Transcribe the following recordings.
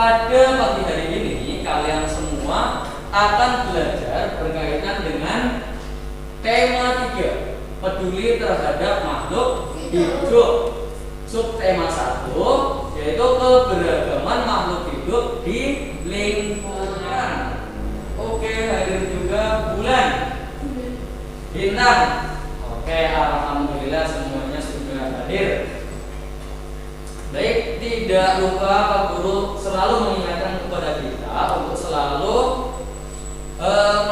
pada pagi hari ini kalian semua akan belajar berkaitan dengan tema 3, peduli terhadap makhluk hidup. Subtema 1 yaitu keberagaman makhluk hidup di lingkungan. Oke, hadir juga bulan, bintang. Oke, alhamdulillah semuanya sudah hadir. Baik, tidak lupa Pak Guru selalu mengingatkan kepada kita untuk selalu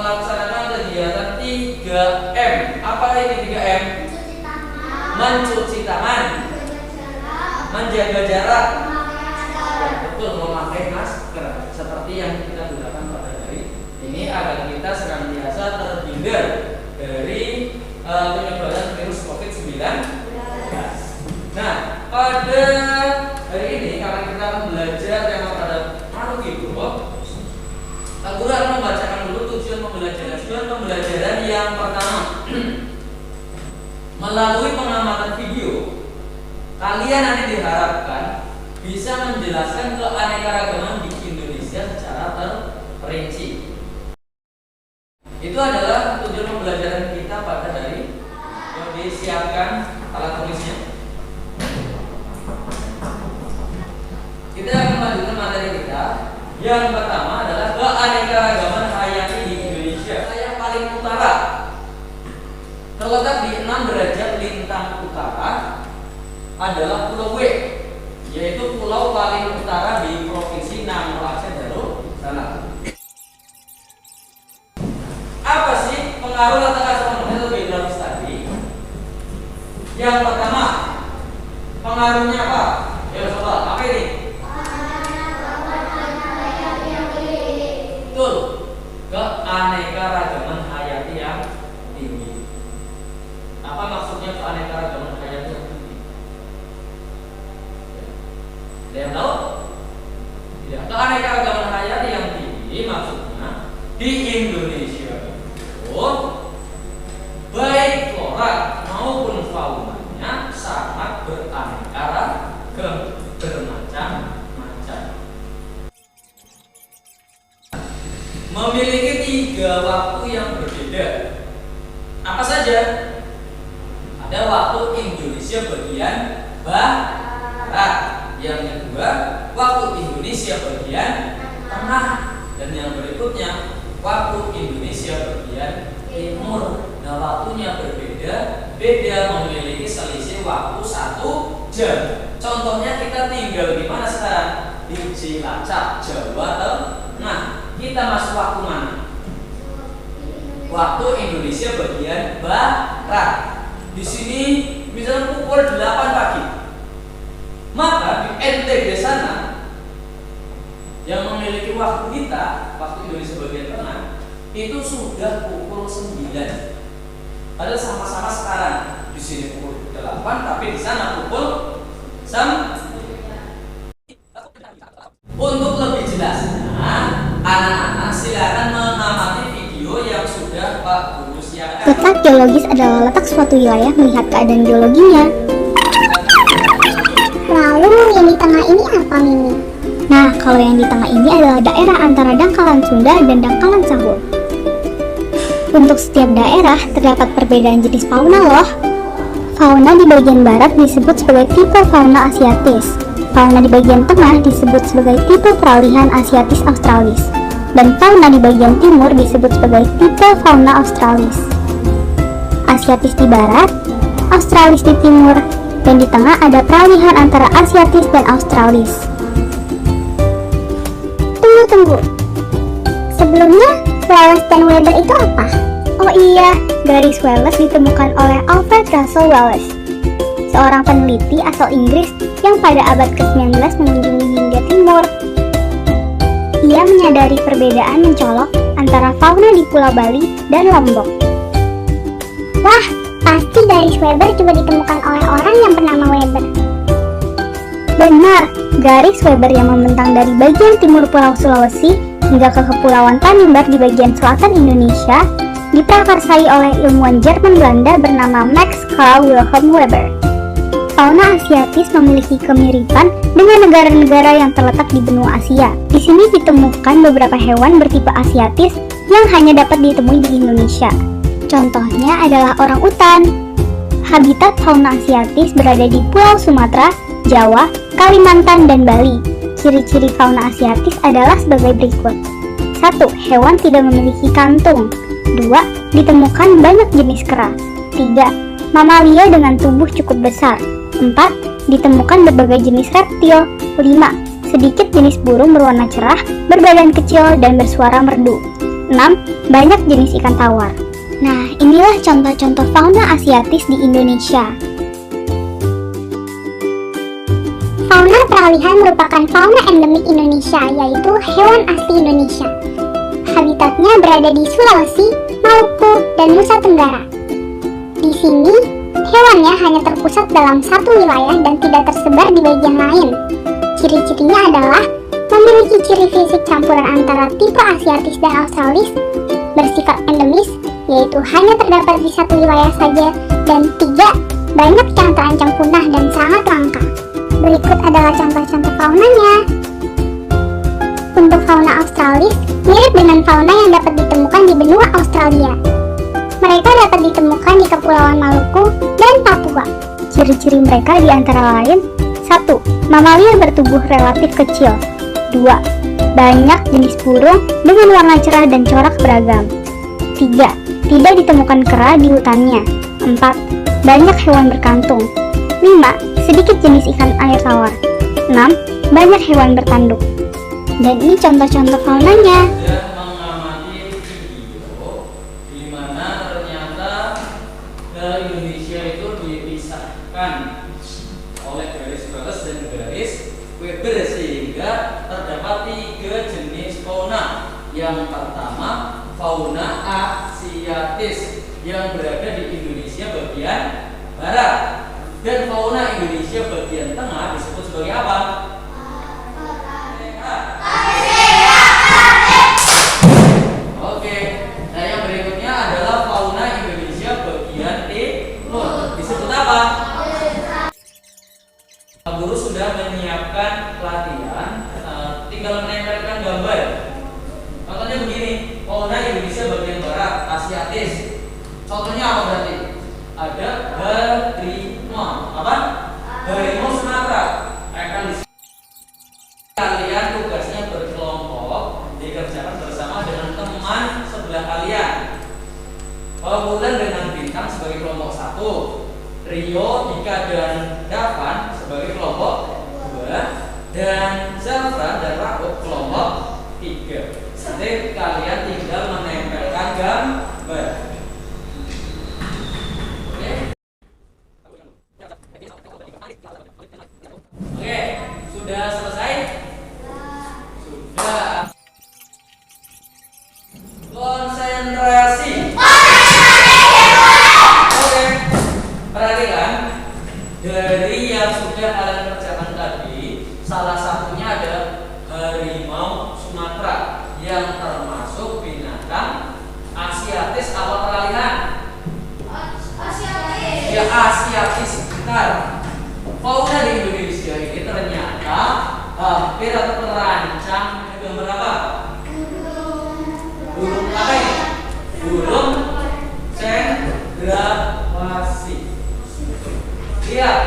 melaksanakan kegiatan 3M. Apa ini 3M? Mencuci tangan, menjaga jarak, betul, memakai masker seperti yang kita gunakan pada hari ini agar kita senantiasa terhindar dari penyebaran virus COVID-19. Nah, pada hari ini karena kita akan belajar tema pada makhluk hidup, Pak Guru akan membacakan dulu tujuan pembelajaran yang pertama. Melalui pengamatan video, kalian nanti diharapkan bisa menjelaskan keanekaragaman di Indonesia secara terperinci. Itu adalah tujuan pembelajaran kita pada hari yang disiapkan alat tulisnya. Kita akan melanjutkan materi kita. Yang pertama adalah keanekaragaman hayati di Indonesia. Yang paling utara terletak di 6 derajat lintang utara adalah Pulau W, yaitu pulau paling utara di Provinsi Nangro Aceh Darussalam. Apa sih pengaruh letak astronomi atau geografis tadi? Yang pertama, pengaruhnya apa? Ya coba, apa ini? Betul, keanekaragaman hayati yang tinggi. Apa maksudnya keanekaragaman hayati yang tinggi? Ada yang tahu? Tidak. Keanekaragaman hayati yang tinggi maksudnya di Indonesia itu baik flora maupun faunanya sangat beraneka ragam, bermacam-macam. Memiliki 3 waktu yang berbeda. Apa saja? Ada waktu Indonesia bagian barat, yang kedua waktu Indonesia bagian tengah, dan yang berikutnya waktu Indonesia bagian timur. Nah, waktunya berbeda, memiliki selisih waktu 1 jam. Contohnya kita tinggal di mana sekarang? Di Cilacap, Jawa Tengah. Kita masuk waktu mana? Waktu Indonesia bagian barat. Di sini misalnya pukul 8 pagi. Maka di NTB sana yang memiliki waktu kita, waktu Indonesia bagian tengah, itu sudah pukul 9. Padahal sama-sama sekarang. Di sini pukul 8, tapi di sana pukul 9. Untuk lebih jelasnya, anak-anak silakan mengamati video yang sudah Pak Guru siapkan. Letak geologis adalah letak suatu wilayah melihat keadaan geologinya. Lalu yang di tengah ini apa, Mimi? Nah, kalau yang di tengah ini adalah daerah antara dangkalan Sunda dan dangkalan Sahul. Untuk setiap daerah terdapat perbedaan jenis fauna loh. Fauna di bagian barat disebut sebagai tipe fauna asiatis. Fauna di bagian tengah disebut sebagai tipe peralihan asiatis australis. Dan fauna di bagian timur disebut sebagai tipe fauna australis. Asiatis di barat, australis di timur, dan di tengah ada peralihan antara asiatis dan australis. Tunggu. Sebelumnya, Wallace dan Weber itu apa? Oh iya, garis Wallace ditemukan oleh Alfred Russel Wallace, seorang peneliti asal Inggris yang pada abad ke-19 mengunjungi hingga timur. Ia menyadari perbedaan mencolok antara fauna di Pulau Bali dan Lombok. Wah, pasti garis Weber juga ditemukan oleh orang yang bernama Weber. Benar, garis Weber yang membentang dari bagian timur Pulau Sulawesi hingga ke Kepulauan Tanimbar di bagian selatan Indonesia diprakarsai oleh ilmuwan Jerman Belanda bernama Max Carl Wilhelm Weber. Fauna asiatis memiliki kemiripan dengan negara-negara yang terletak di benua Asia. Di sini ditemukan beberapa hewan bertipe asiatis yang hanya dapat ditemui di Indonesia. Contohnya adalah orang utan. Habitat fauna asiatis berada di Pulau Sumatera, Jawa, Kalimantan, dan Bali. Ciri-ciri fauna asiatis adalah sebagai berikut. 1. Hewan tidak memiliki kantung. 2. Ditemukan banyak jenis kera. 3. Mamalia dengan tubuh cukup besar. 4. Ditemukan berbagai jenis reptil. 5. Sedikit jenis burung berwarna cerah, berbadan kecil, dan bersuara merdu. 6. Banyak jenis ikan tawar. Nah, inilah contoh-contoh fauna asiatis di Indonesia. Fauna peralihan merupakan fauna endemik Indonesia, yaitu hewan asli Indonesia. Habitatnya berada di Sulawesi, Maluku, dan Nusa Tenggara. Di sini, hewannya hanya terpusat dalam satu wilayah dan tidak tersebar di bagian lain. Ciri-cirinya adalah memiliki ciri fisik campuran antara tipe asiatis dan australis, bersifat endemis, yaitu hanya terdapat di satu wilayah saja, dan 3. Banyak yang terancam punah dan sangat langka. Berikut adalah contoh-contoh faunanya. Untuk fauna australis, mirip dengan fauna yang dapat ditemukan di benua Australia. Mereka dapat ditemukan di Kepulauan Maluku dan Papua. Ciri-ciri mereka diantara lain: 1. Mamalia bertubuh relatif kecil. 2. Banyak jenis burung dengan warna cerah dan corak beragam. 3. Tidak ditemukan kera di hutannya. 4. Banyak hewan berkantung. 5. Sedikit jenis ikan air tawar. 6. Banyak hewan bertanduk. Dan ini contoh-contoh faunanya. Sudah mengamati video di mana ternyata Indonesia itu dipisahkan oleh garis batas dan garis Weber, sehingga terdapat 3 jenis fauna. Yang pertama, fauna asiatis yang berada di Indonesia bagian barat, dan fauna Indonesia bagian tengah disebut sebagai apa? Oke, nah yang berikutnya adalah fauna Indonesia bagian timur, disebut apa? Guru sudah menyiapkan pelatihan, tinggal menempelkan gambar. Contohnya begini, fauna Indonesia bagian barat, asiatis. Contohnya apa berarti? Ada harimau. Apa? Harimau Sumatera. Akan di kalian tugasnya berkelompok, dikerjakan bersama dengan teman sebelah kalian. Bulan dengan bintang sebagai kelompok 1, Rio, Dika, dan Davan sebagai kelompok 2, dan Zafran dan Rakub kelompok 3. Nanti kalian tinggal menempelkan gambar. Oke, sudah selesai? Sudah. Konsentrasi. Oke, perhatikan. Dari yang sudah kalian kerjakan tadi, salah satunya ada harimau Sumatera yang termasuk binatang asiatis atau peralihan. Asiatis. Ya, asiatis benar. Fauna di Indonesia ini ternyata hampir atau terancam dengan berapa? Burung apa ini? Burung cendrawasih. Lihat,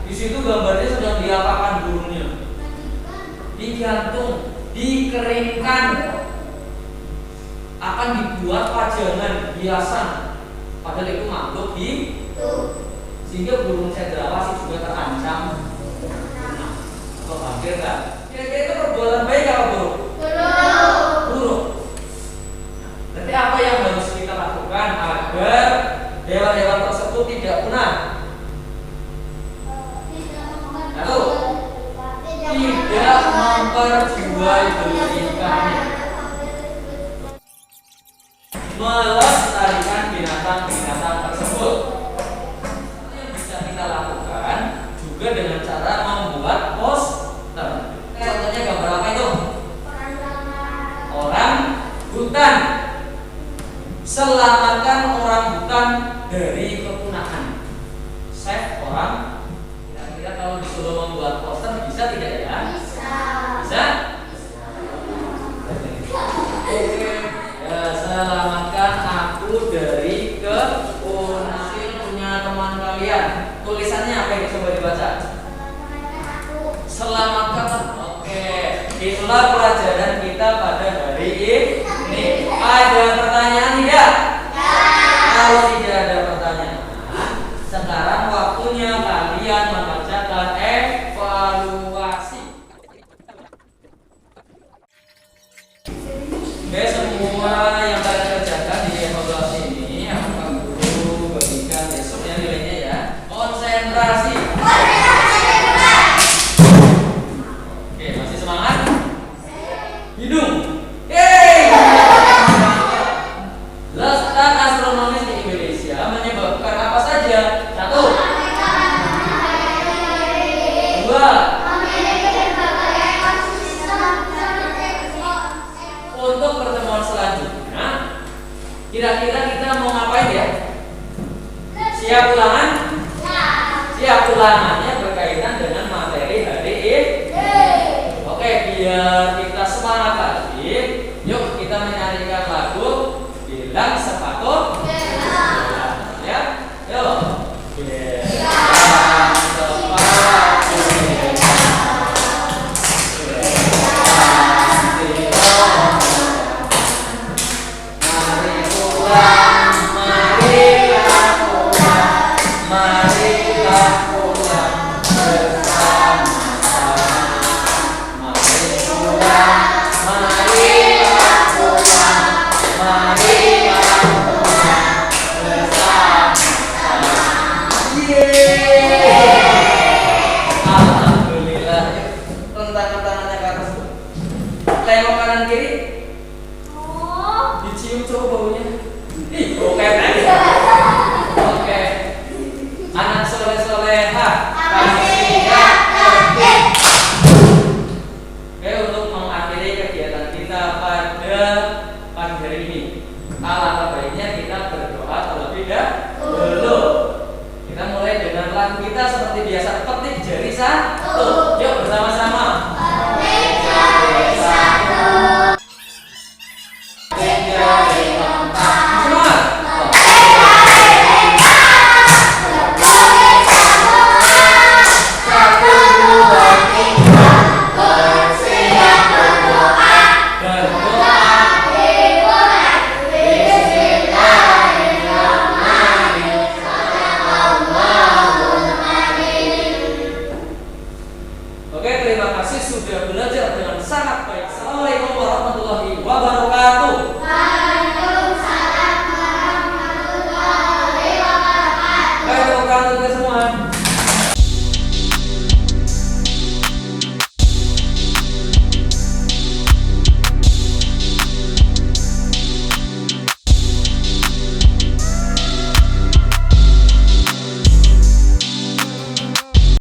di situ gambarnya sedang diapakan burungnya? Digantung, dikeringkan, akan dibuat pajangan hiasan. Padahal itu makhluk hidup. Sehingga burung cendrawasih juga terancam punah. Atau hampir kan? Kira-kira itu perbuatan baik apa buruk? Buruk. Berarti apa yang harus kita lakukan agar hewan-hewan tersebut tidak punah? Satu, tidak memperjualbelikannya, melestarikan binatang-binatang tersebut. Yang bisa kita lakukan juga dengan cara membuat poster. Contohnya gambar apa itu? Orang hutan. Selamatkan orang hutan dari kepunahan. Save orang. itulah pelajaran kita pada hari ini. Ada pertanyaan tidak? Kalau tidak ada pertanyaan, sekarang waktunya kalian mengerjakan evaluasi. Oke, semua yang kalian kerjakan di evaluasi ini akan guru bagikan besoknya nilainya ya. Konsentrasi. Oke, masih semangat? Hidung. Yeay. Letak astronomis di Indonesia menyebabkan apa saja? 1, 2. Untuk pertemuan selanjutnya, kira-kira kita mau ngapain ya? Siap ulangan? Siap ulangannya berkaitan dengan materi hari ini. Oke, biar kita semangat lagi, yuk kita menyanyikan lagu Bilang Sepatu. Ya, yuk. Bilang sepatu. Mari pulang, marilah pulang, marilah pulang bersama-sama. Mari pulang, marilah pulang, marilah pulang bersama-sama. Yeay. Alhamdulillah. Rentangkan tangannya ke atas. Tengok kanan kiri. Dicium coba baunya. Ih, bau ketek. Oke. Anak soleh-soleha. Oke, untuk mengakhiri kegiatan kita pada pagi hari ini, alangkah baiknya kita berdoa terlebih dahulu. Kita mulai dengan lagu kita seperti biasa, petik jari 1. Yuk bersama-sama. Petik jari 1. Petik jari 4. Semangat. Oke, terima kasih sudah belajar dengan sangat baik. Assalamualaikum warahmatullahi wabarakatuh.